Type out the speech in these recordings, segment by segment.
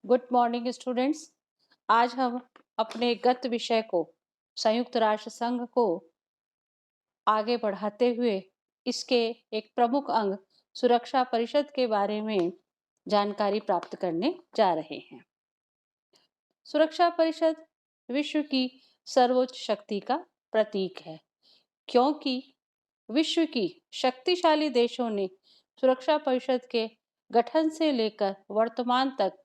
Good morning students. आज हम अपने गत विषय को संयुक्त राष्ट्र संघ को आगे बढ़ाते हुए इसके एक प्रमुख अंग सुरक्षा परिषद के बारे में जानकारी प्राप्त करने जा रहे हैं। सुरक्षा परिषद विश्व की सर्वोच्च शक्ति का प्रतीक है, क्योंकि विश्व की शक्तिशाली देशों ने सुरक्षा परिषद के गठन से लेकर वर्तमान तक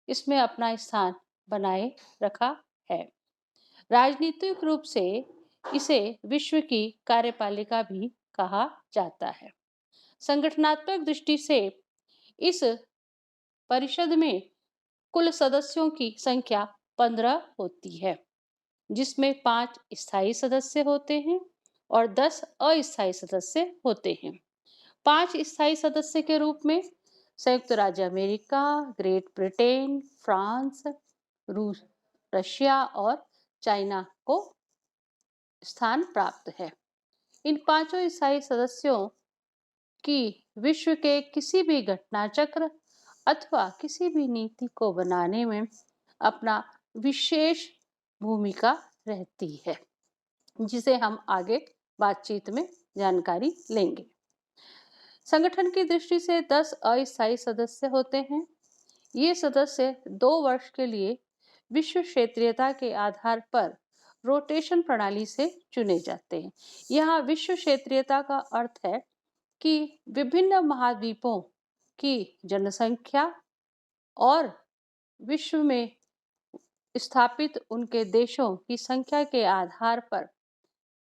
इसमें अपना स्थान बनाए रखा है। राजनीतिक रूप से इसे विश्व की कार्यपालिका भी कहा जाता है। संगठनात्मक दृष्टि से इस परिषद में कुल सदस्यों की संख्या 15 होती है, जिसमें 5 स्थायी सदस्य होते हैं और 10 अस्थायी सदस्य होते हैं। 5 स्थायी सदस्य के रूप में संयुक्त राज्य अमेरिका, ग्रेट ब्रिटेन, फ्रांस, रूस, रशिया और चाइना को स्थान प्राप्त है। इन पांचों स्थायी सदस्यों की विश्व के किसी भी घटना चक्र अथवा किसी भी नीति को बनाने में अपना विशेष भूमिका रहती है, जिसे हम आगे बातचीत में जानकारी लेंगे। संगठन की दृष्टि से 10 अस्थायी सदस्य होते हैं। ये सदस्य 2 वर्ष के लिए विश्व क्षेत्रीयता के आधार पर रोटेशन प्रणाली से चुने जाते हैं। यहाँ विश्व क्षेत्रीयता का अर्थ है कि विभिन्न महाद्वीपों की जनसंख्या और विश्व में स्थापित उनके देशों की संख्या के आधार पर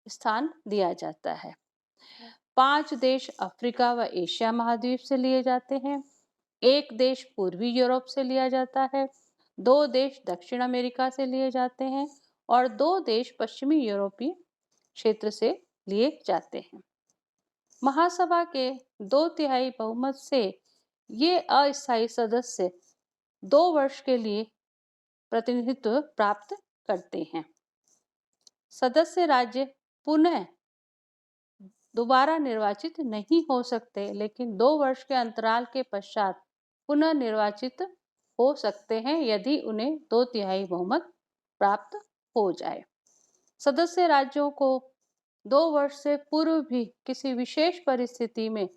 स्थान दिया जाता है। 5 देश अफ्रीका व एशिया महाद्वीप से लिए जाते हैं, 1 देश पूर्वी यूरोप से लिया जाता है, 2 देश दक्षिण अमेरिका से लिए जाते हैं और 2 देश पश्चिमी यूरोपीय क्षेत्र से लिए जाते हैं। महासभा के 2/3 बहुमत से ये अस्थायी सदस्य 2 वर्ष के लिए प्रतिनिधित्व प्राप्त करते हैं। सदस्य राज्य पुनः दोबारा निर्वाचित नहीं हो सकते, लेकिन 2 वर्ष के अंतराल के पश्चात पुनः निर्वाचित हो सकते हैं यदि उन्हें 2/3 बहुमत प्राप्त हो जाए। सदस्य राज्यों को 2 वर्ष से पूर्व भी किसी विशेष परिस्थिति में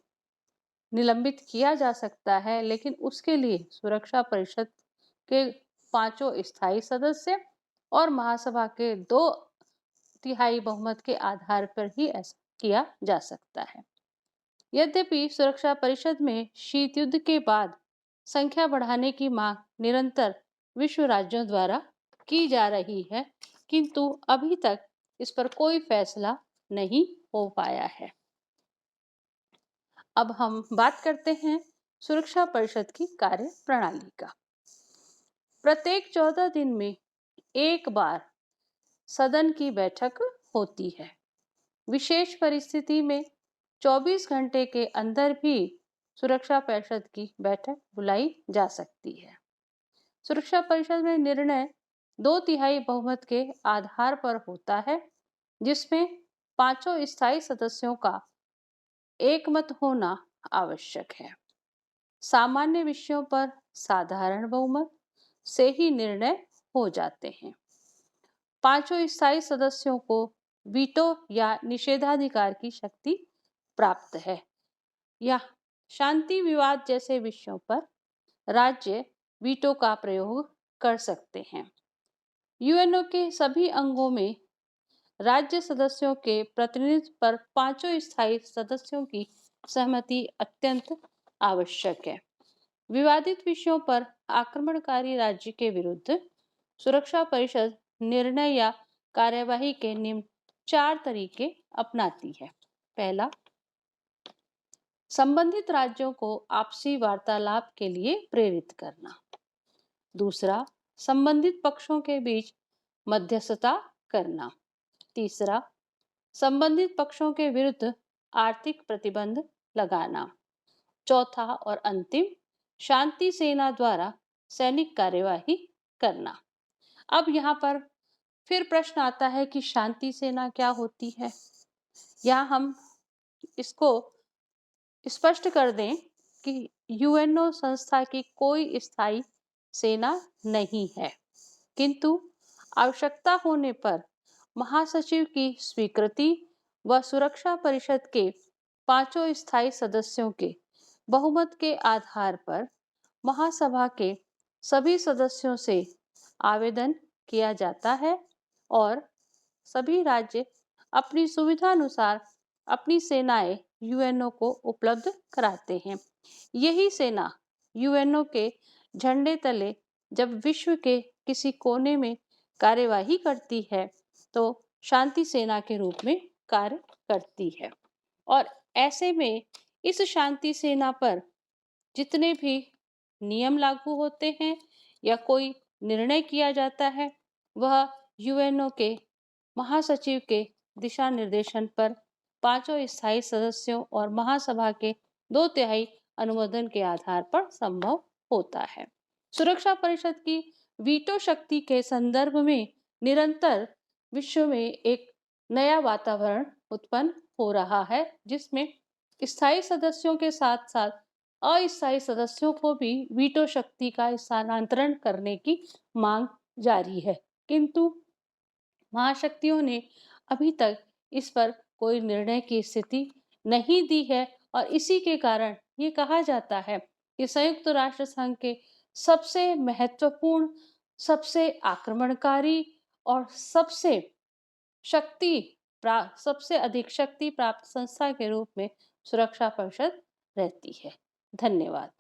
निलंबित किया जा सकता है, लेकिन उसके लिए सुरक्षा परिषद के 5 स्थायी सदस्य और महासभा के 2/3 बहुमत के आधार पर ही ऐसा किया जा सकता है। यद्यपि सुरक्षा परिषद में शीत युद्ध के बाद संख्या बढ़ाने की मांग निरंतर विश्व राज्यों द्वारा की जा रही है, किंतु अभी तक इस पर कोई फैसला नहीं हो पाया है। अब हम बात करते हैं सुरक्षा परिषद की कार्य प्रणाली का। प्रत्येक 14 दिन में एक बार सदन की बैठक होती है। विशेष परिस्थिति में 24 घंटे के अंदर भी सुरक्षा परिषद की बैठक बुलाई जा सकती है। सुरक्षा परिषद में निर्णय 2/3 बहुमत के आधार पर होता है, जिसमें 5 स्थायी सदस्यों का एकमत होना आवश्यक है। सामान्य विषयों पर साधारण बहुमत से ही निर्णय हो जाते हैं। 5 स्थायी सदस्यों को वीटो या निषेधाधिकार की शक्ति प्राप्त है। या शांति विवाद जैसे विषयों पर राज्य वीटो का प्रयोग कर सकते हैं। यूएनओ के सभी अंगों में राज्य सदस्यों के प्रतिनिधित्व पर 5 स्थायी सदस्यों की सहमति अत्यंत आवश्यक है। विवादित विषयों पर आक्रमणकारी राज्य के विरुद्ध सुरक्षा परिषद निर्णय या कार्यवाही के निम्न 4 तरीके अपनाती है। पहला, संबंधित राज्यों को आपसी वार्तालाप के लिए प्रेरित करना। दूसरा, संबंधित पक्षों के बीच मध्यस्थता करना। तीसरा, संबंधित पक्षों के विरुद्ध आर्थिक प्रतिबंध लगाना। चौथा और अंतिम, शांति सेना द्वारा सैनिक कार्यवाही करना। अब यहाँ पर फिर प्रश्न आता है कि शांति सेना क्या होती है। यहाँ हम इसको स्पष्ट कर दें कि यूएनओ संस्था की कोई स्थायी सेना नहीं है, किंतु आवश्यकता होने पर महासचिव की स्वीकृति व सुरक्षा परिषद के पांचों स्थायी सदस्यों के बहुमत के आधार पर महासभा के सभी सदस्यों से आवेदन किया जाता है और सभी राज्य अपनी सुविधानुसार अपनी सेनाएं यूएनओ को उपलब्ध कराते हैं। यही सेना यूएनओ के झंडे तले जब विश्व के किसी कोने में कार्यवाही करती है तो शांति सेना के रूप में कार्य करती है। और ऐसे में इस शांति सेना पर जितने भी नियम लागू होते हैं या कोई निर्णय किया जाता है वह यूएनओ के महासचिव के दिशा निर्देशन पर पांचों स्थायी सदस्यों और महासभा के 2/3 अनुमोदन के आधार पर संभव होता है। सुरक्षा परिषद की वीटो शक्ति के संदर्भ में निरंतर विश्व में एक नया वातावरण उत्पन्न हो रहा है, जिसमें स्थायी सदस्यों के साथ साथ अस्थायी सदस्यों को भी वीटो शक्ति का स्थानांतरण करने की मांग जारी है, किंतु महाशक्तियों ने अभी तक इस पर कोई निर्णय की स्थिति नहीं दी है। और इसी के कारण ये कहा जाता है कि संयुक्त राष्ट्र संघ के सबसे महत्वपूर्ण, सबसे आक्रमणकारी और सबसे अधिक शक्ति प्राप्त संस्था के रूप में सुरक्षा परिषद रहती है। धन्यवाद।